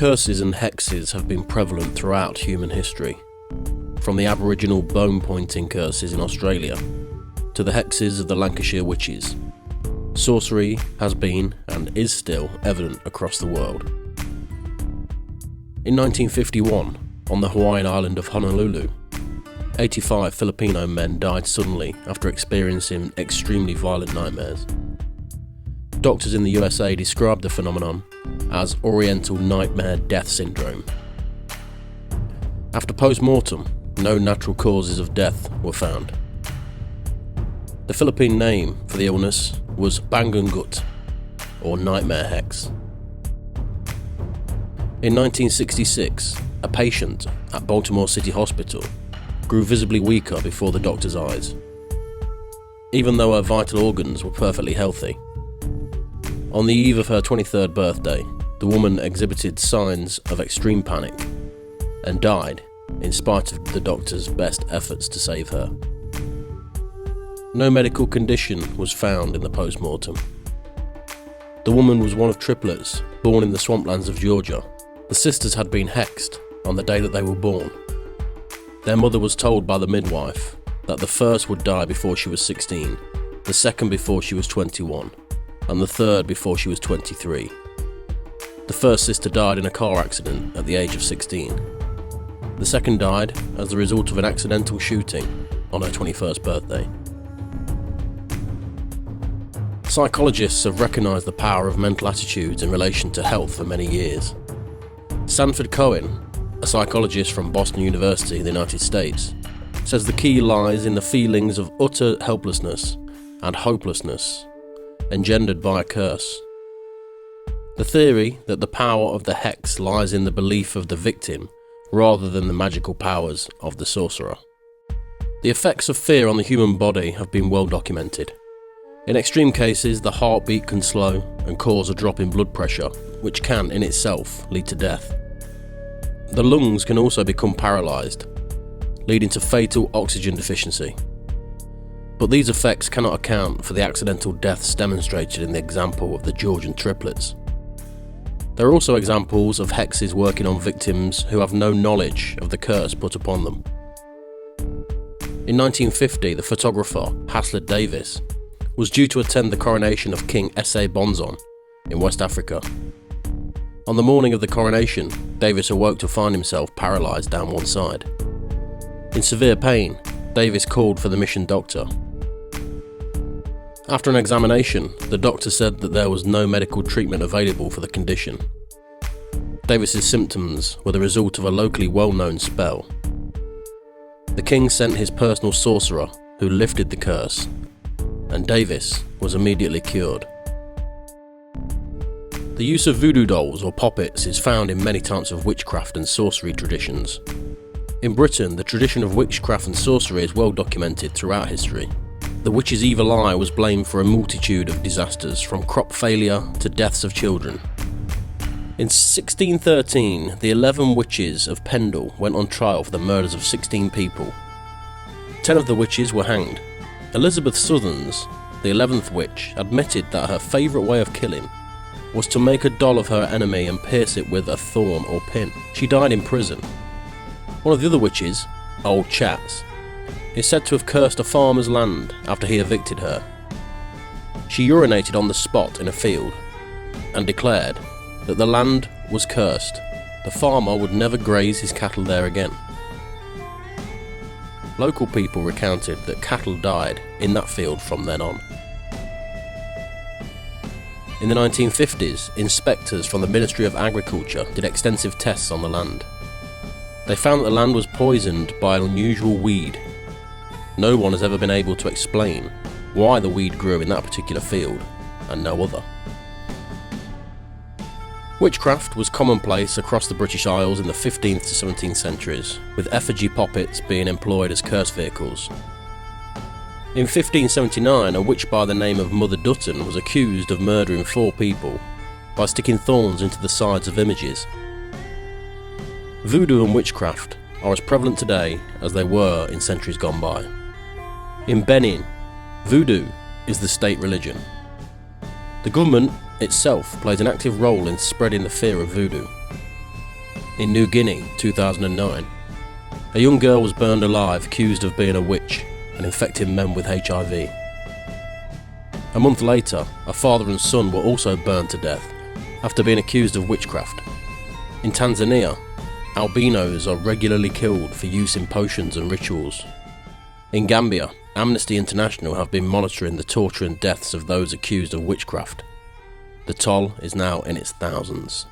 Curses and hexes have been prevalent throughout human history, from the Aboriginal bone-pointing curses in Australia to the hexes of the Lancashire witches. Sorcery has been, and is still, evident across the world. In 1951, on the Hawaiian island of Honolulu, 85 Filipino men died suddenly after experiencing extremely violent nightmares. Doctors in the USA described the phenomenon as Oriental Nightmare Death Syndrome. After post-mortem, no natural causes of death were found. The Philippine name for the illness was Bangungut, or Nightmare Hex. In 1966, a patient at Baltimore City Hospital grew visibly weaker before the doctor's eyes, even though her vital organs were perfectly healthy. On the eve of her 23rd birthday, the woman exhibited signs of extreme panic and died in spite of the doctor's best efforts to save her. No medical condition was found in the post-mortem. The woman was one of triplets born in the swamplands of Georgia. The sisters had been hexed on the day that they were born. Their mother was told by the midwife that the first would die before she was 16, the second before she was 21, and the third before she was 23. The first sister died in a car accident at the age of 16. The second died as the result of an accidental shooting on her 21st birthday. Psychologists have recognised the power of mental attitudes in relation to health for many years. Sanford Cohen, a psychologist from Boston University in the United States, says the key lies in the feelings of utter helplessness and hopelessness engendered by a curse. The theory that the power of the hex lies in the belief of the victim rather than the magical powers of the sorcerer. The effects of fear on the human body have been well documented. In extreme cases, the heartbeat can slow and cause a drop in blood pressure, which can in itself lead to death. The lungs can also become paralysed, leading to fatal oxygen deficiency. But these effects cannot account for the accidental deaths demonstrated in the example of the Georgian triplets. There are also examples of hexes working on victims who have no knowledge of the curse put upon them. In 1950, the photographer Haslett Davis was due to attend the coronation of King Esse Bonzon in West Africa. On the morning of the coronation, Davis awoke to find himself paralysed down one side. In severe pain, Davis called for the mission doctor. After an examination, the doctor said that there was no medical treatment available for the condition. Davis's symptoms were the result of a locally well-known spell. The king sent his personal sorcerer, who lifted the curse, and Davis was immediately cured. The use of voodoo dolls or puppets is found in many types of witchcraft and sorcery traditions. In Britain, the tradition of witchcraft and sorcery is well documented throughout history. The witch's evil eye was blamed for a multitude of disasters, from crop failure to deaths of children. In 1613, the 11 witches of Pendle went on trial for the murders of 16 people. 10 of the witches were hanged. Elizabeth Southerns, the 11th witch, admitted that her favourite way of killing was to make a doll of her enemy and pierce it with a thorn or pin. She died in prison. One of the other witches, Old Chats, is said to have cursed a farmer's land after he evicted her. She urinated on the spot in a field and declared that the land was cursed. The farmer would never graze his cattle there again. Local people recounted that cattle died in that field from then on. In the 1950s, inspectors from the Ministry of Agriculture did extensive tests on the land. They found that the land was poisoned by an unusual weed. No one has ever been able to explain why the weed grew in that particular field and no other. Witchcraft was commonplace across the British Isles in the 15th to 17th centuries, with effigy puppets being employed as curse vehicles. In 1579, a witch by the name of Mother Dutton was accused of murdering 4 people by sticking thorns into the sides of images. Voodoo and witchcraft are as prevalent today as they were in centuries gone by. In Benin, voodoo is the state religion. The government itself plays an active role in spreading the fear of voodoo. In New Guinea, 2009, a young girl was burned alive accused of being a witch and infecting men with HIV. A month later, a father and son were also burned to death after being accused of witchcraft. In Tanzania, albinos are regularly killed for use in potions and rituals. In Gambia, Amnesty International have been monitoring the torture and deaths of those accused of witchcraft. The toll is now in its thousands.